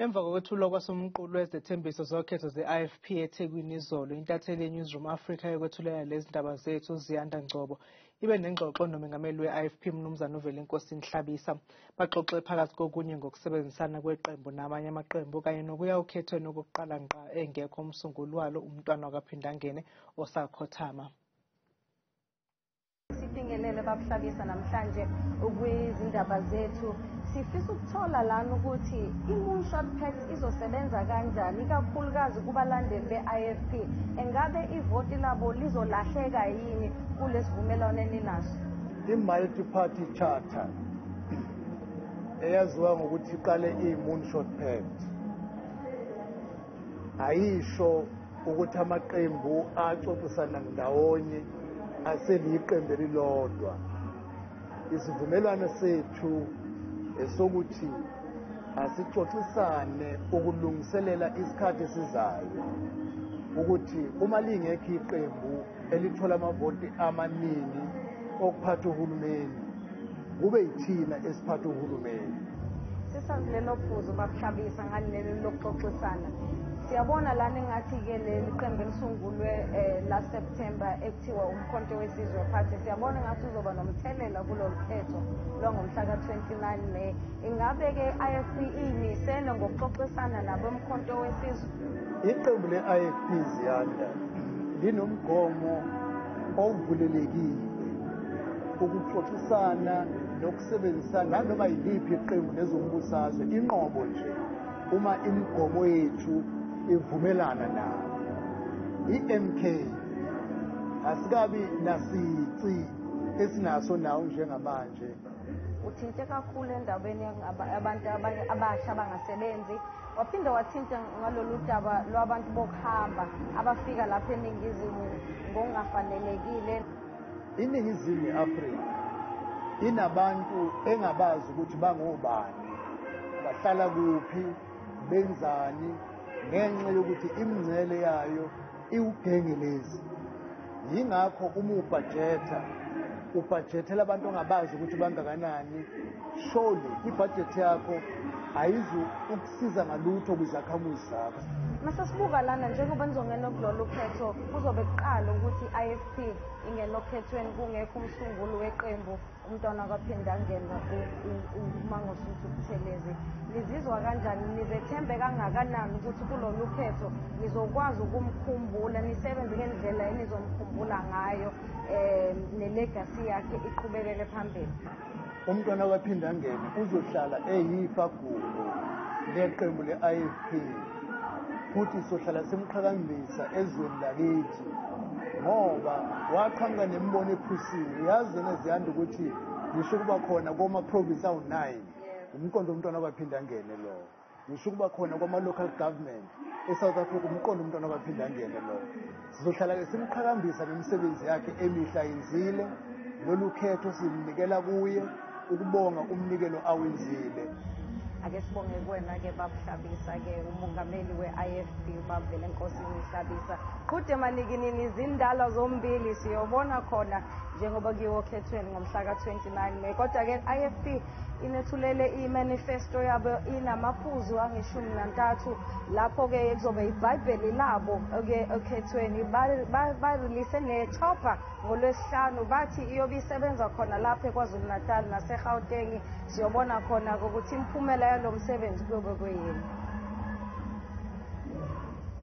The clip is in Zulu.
Emva kokwethulwa kwasomqulu Wezethembiso Zokhetho ze-I-Ifp eThekwini izolo, intatheli yeNewzroom Afrika ekwethulela leZindaba Zethu uZiyanda Ngcobo ibe nengxoxo nomengameli we-I-Ifp uMnu Velenkosini Hlabisa. Baxoxe phakathi kokunye ngokusebenzisana kweqembu namanye amaqembu kanye nokuya ukhethweni okokuqala ngqa engekho umsunguli walo umntwana wakaphindangene osakhothama. Sibingelele babuhlabisa namhlanje ukwizindaba zethu. Sifisa ukuthola lana ukuthi i-moonshot pact izosebenza kanjani ikakhulukazi kubalandeli be-I-Ifp. Engabe ivoti labo lizolahleka yini kulesivumelwano eninaso? I-multi-party charter eyaziwa ngokuthi iqale i-moonshot pact ayisho ukuthi amaqembu axoxisana ndawonye aseliqembu elilodwa. Isivumelwano sethu esokuthi asixoxisane ukulungiselela isikhathi esizayo ukuthi uma lingekho iqembu elithola amavoti amaningi okuphatha uhulumeni kube yithina esiphatha uhulumeni. Sisazi lelo phuzu babuhlabisa ngaleli lokuxoxisana. Siyabona lana engathi-ke leli qembu elisungulwe la September ekuthiwa umkhonto wesizwe phansi. Siyabona engathi uzoba nomthelela kulolu khetho lwangomhla ka-29 May. Ingabe-ke I-Ifp iyimisele ngokuxoxisana nabomkhonto wesizwe? Iqembu le-I-Ifp Ziyanda linomgomo ovulelekile ukuxoxisana nokusebenzisana nanoma yiliphi iqembu lezombusazwe inqobo nje uma imigomo yethu ivumelana nayo. I-MK asikabi nasici esinaso nawo njengamanje. Uthinte kakhulu endabeni abantu abasha abangasebenzi, waphinda wathinta ngalolu daba lwabantu bokuhamba abafika lapha eningizimu ngokungafanelekile. Iningizimu ye-Afrika inabantu engabazi ukuthi bangobani, bahlala kuphi, benzani, ngenxa yokuthi imingcele yayo iwugengelezi. Yingakho uma ubhajethela abantu ongabazi ukuthi bangakanani, surely ibhajethi yakho ayizu ukusiza ngalutho kwizakhamuzi zakho. Mase sibuka lana njengoba nizongena kulolu khetho kuzobe kuqala ukuthi I-Ifp ingena okhethweni kungekho umsunguli weqembu umntwana kaphindangene uMangosuthu Buthelezi. Nizizwa kanjani, nizethembe kangakanani ukuthi kulolu khetho nizokwazi ukumkhumbula, nisebenze ngendlela enizomkhumbula ngayo nelegasi yakhe iqhubekele phambili? Umntwana kaphindangene uzohlala eyifagulo leqembu le-I-Ifp futhi sohlala simqhakambisa ezweni lakithi ngoba waqhamuka nemibono ephusile. Yazi neziyanda ukuthi ngisho kuba khona koma-province awu-9 umqondo umntwana kaphindangene lo. Ngisho kuba khona kwama-local government eSouth Africa umqondo umntwana kaphindangene lo. Sizohlala-ke simqhakambisa nemisebenzi yakhe emihla yenzile. Lolu khetho simnikela kuye ukubonga umnikelo awenzile. Ake sibonge kuwena-ke babuhlabisa-ke umongameli we-I-Ifp Velenkosini Hlabisa. Qhude manikinini izindala zombili siyobona khona njengoba kuyiwo okhethweni ngomhla ka-29 May. Kodwa-ke I-Ifp inethulele i-manifesto yabo inamaphuzu angu-13 lapho-ke kuzobe ibhayibheli labo okhethweni. Barilise ne-chopper ngoLwesihlanu bathi iyobe isebenza khona lapho eKwaZulu Natal naseGauteng. Siyobona khona ukuthi imiphumela yalo msebenzi kuyobe kuyini.